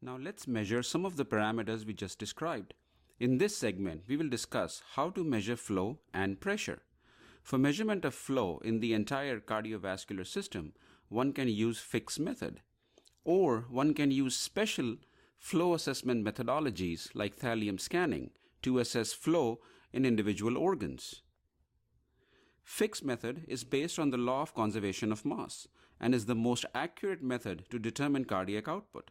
Now let's measure some of the parameters we just described. In this segment, we will discuss how to measure flow and pressure. For measurement of flow in the entire cardiovascular system, one can use Fick's method, or one can use special flow assessment methodologies like thallium scanning to assess flow in individual organs. Fick's method is based on the law of conservation of mass and is the most accurate method to determine cardiac output.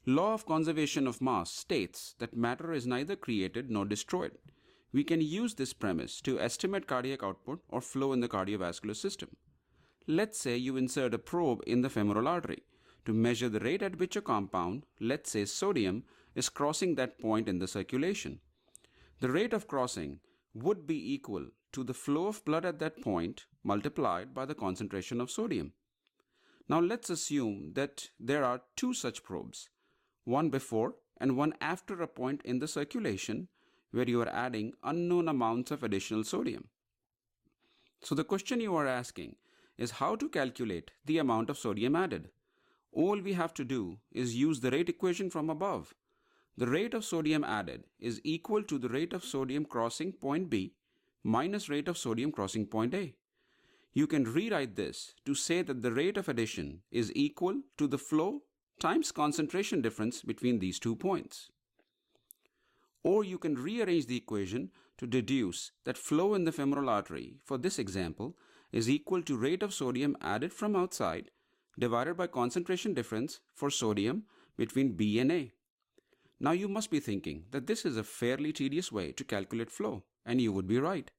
Law of conservation of mass states that matter is neither created nor destroyed. We can use this premise to estimate cardiac output or flow in the cardiovascular system. Let's say you insert a probe in the femoral artery to measure the rate at which a compound, let's say sodium, is crossing that point in the circulation. The rate of crossing would be equal to the flow of blood at that point multiplied by the concentration of sodium. Now let's assume that there are two such probes, one before and one after a point in the circulation where you are adding unknown amounts of additional sodium. So the question you are asking is how to calculate the amount of sodium added. All we have to do is use the rate equation from above. The rate of sodium added is equal to the rate of sodium crossing point B minus rate of sodium crossing point A. You can rewrite this to say that the rate of addition is equal to the flow times concentration difference between these 2 points. Or you can rearrange the equation to deduce that flow in the femoral artery for this example is equal to rate of sodium added from outside divided by concentration difference for sodium between B and A. Now you must be thinking that this is a fairly tedious way to calculate flow, and you would be right.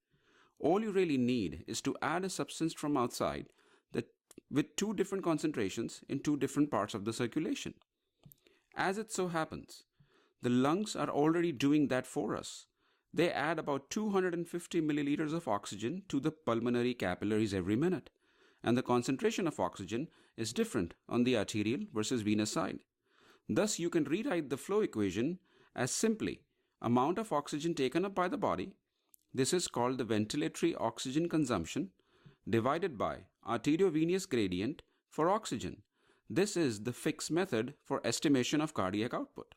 All you really need is to add a substance from outside with 2 different concentrations in 2 different parts of the circulation. As it so happens, the lungs are already doing that for us. They add about 250 milliliters of oxygen to the pulmonary capillaries every minute, and the concentration of oxygen is different on the arterial versus venous side. Thus, you can rewrite the flow equation as simply amount of oxygen taken up by the body, this is called the ventilatory oxygen consumption, divided by arteriovenous gradient for oxygen. This is the Fick's method for estimation of cardiac output.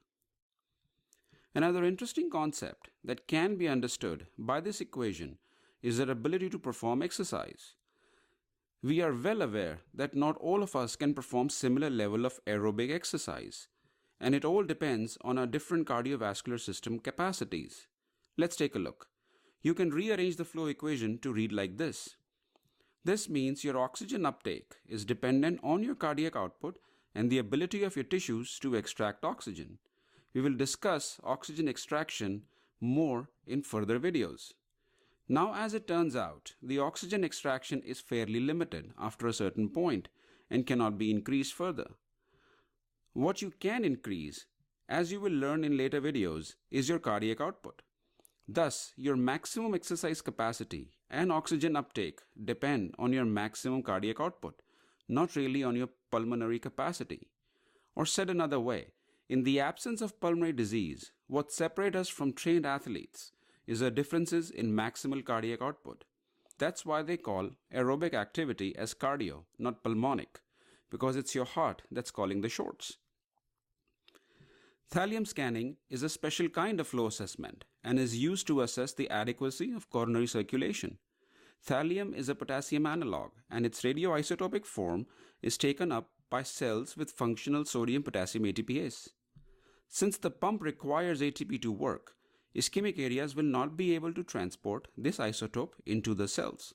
Another interesting concept that can be understood by this equation is their ability to perform exercise. We are well aware that not all of us can perform similar level of aerobic exercise, and it all depends on our different cardiovascular system capacities. Let's take a look. You can rearrange the flow equation to read like this. This means your oxygen uptake is dependent on your cardiac output and the ability of your tissues to extract oxygen. We will discuss oxygen extraction more in further videos. Now, as it turns out, the oxygen extraction is fairly limited after a certain point and cannot be increased further. What you can increase, as you will learn in later videos, is your cardiac output. Thus, your maximum exercise capacity and oxygen uptake depend on your maximum cardiac output, not really on your pulmonary capacity. Or said another way, in the absence of pulmonary disease, what separates us from trained athletes is the differences in maximal cardiac output. That's why they call aerobic activity as cardio, not pulmonic, because it's your heart that's calling the shots. Thallium scanning is a special kind of flow assessment and is used to assess the adequacy of coronary circulation. Thallium is a potassium analog, and its radioisotopic form is taken up by cells with functional sodium-potassium ATPase. Since the pump requires ATP to work, ischemic areas will not be able to transport this isotope into the cells.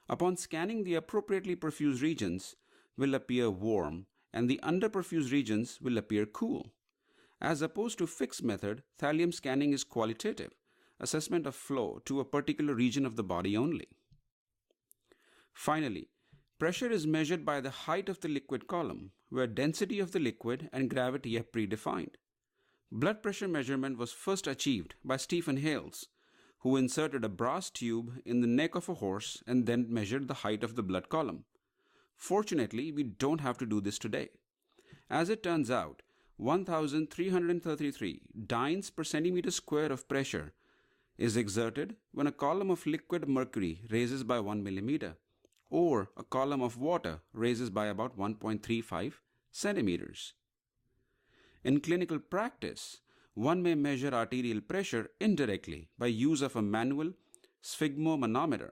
Upon scanning, the appropriately perfused regions will appear warm and the underperfused regions will appear cool. As opposed to Fick's method, thallium scanning is qualitative, assessment of flow to a particular region of the body only. Finally, pressure is measured by the height of the liquid column, where density of the liquid and gravity are predefined. Blood pressure measurement was first achieved by Stephen Hales, who inserted a brass tube in the neck of a horse and then measured the height of the blood column. Fortunately, we don't have to do this today. As it turns out, 1,333 dynes per centimeter square of pressure is exerted when a column of liquid mercury raises by 1 millimeter, or a column of water raises by about 1.35 centimeters. In clinical practice, one may measure arterial pressure indirectly by use of a manual sphygmomanometer